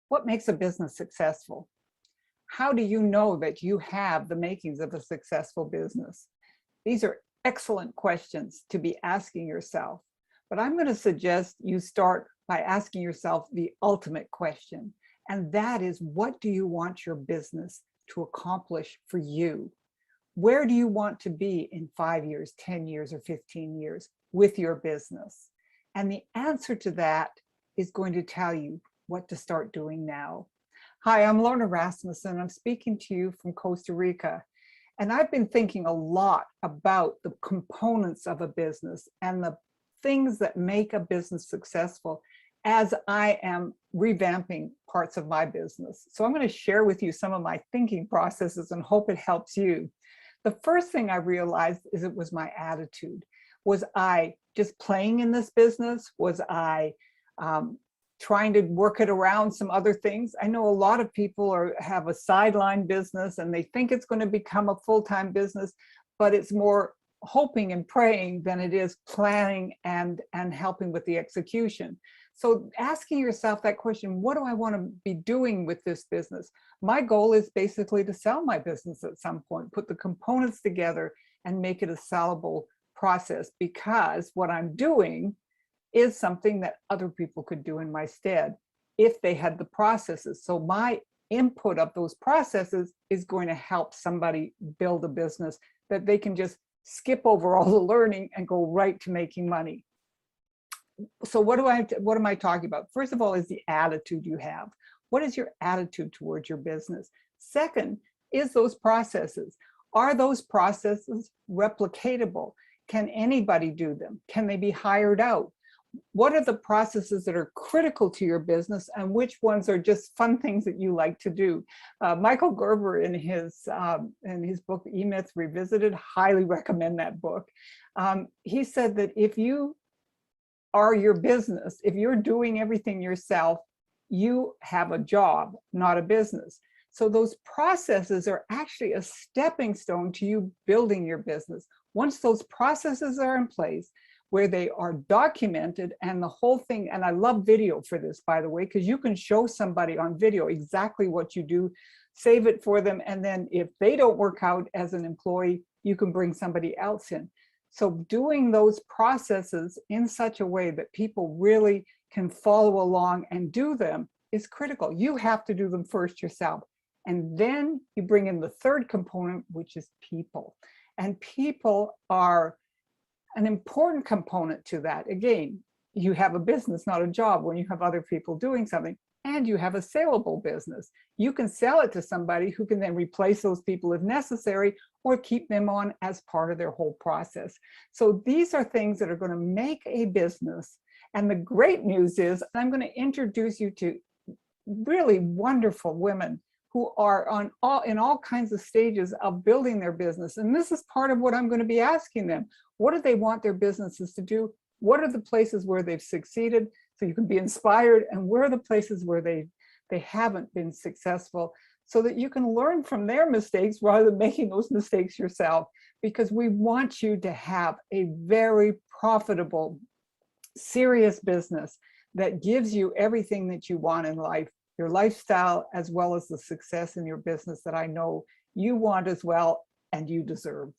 What makes a business successful? How do you know that you have the makings of a successful business? These are excellent questions to be asking yourself, but I'm going to suggest you start by asking yourself the ultimate question, and that is, what do you want your business to accomplish for you? Where do you want to be in 5 years, 10 years, or 15 years with your business? And the answer to that is going to tell you what to start doing now. Hi, I'm Lorna Rasmussen. I'm speaking to you from Costa Rica. And I've been thinking a lot about the components of a business and the things that make a business successful as I am revamping parts of my business. So I'm going to share with you some of my thinking processes and hope it helps you. The first thing I realized is it was my attitude. Was I just playing in this business? Was I trying to work it around some other things? I know a lot of people have a sideline business and they think it's going to become a full-time business, but it's more hoping and praying than it is planning and helping with the execution. So asking yourself that question, what do I want to be doing with this business? My goal is basically to sell my business at some point, put the components together and make it a sellable process, because what I'm doing is something that other people could do in my stead if they had the processes. So my input of those processes is going to help somebody build a business that they can just skip over all the learning and go right to making money. So what am I talking about? First of all, is the attitude you have. What is your attitude towards your business? Second is those processes. Are those processes replicatable? Can anybody do them? Can they be hired out? What are the processes that are critical to your business and which ones are just fun things that you like to do? Michael Gerber in his book, E-Myth Revisited, highly recommend that book. He said that if you are your business, if you're doing everything yourself, you have a job, not a business. So those processes are actually a stepping stone to you building your business. Once those processes are in place, where they are documented and the whole thing, and I love video for this, by the way, because you can show somebody on video exactly what you do, save it for them, and then if they don't work out as an employee, you can bring somebody else in. So doing those processes in such a way that people really can follow along and do them is critical. You have to do them first yourself. And then you bring in the third component, which is people. And people are an important component to that. Again, you have a business, not a job, when you have other people doing something, and you have a saleable business. You can sell it to somebody who can then replace those people if necessary, or keep them on as part of their whole process. So these are things that are going to make a business. And the great news is, I'm going to introduce you to really wonderful women who are in all kinds of stages of building their business. And this is part of what I'm going to be asking them. What do they want their businesses to do? What are the places where they've succeeded? So you can be inspired. And where are the places where they haven't been successful, so that you can learn from their mistakes rather than making those mistakes yourself. Because we want you to have a very profitable, serious business that gives you everything that you want in life, your lifestyle, as well as the success in your business that I know you want as well and you deserve.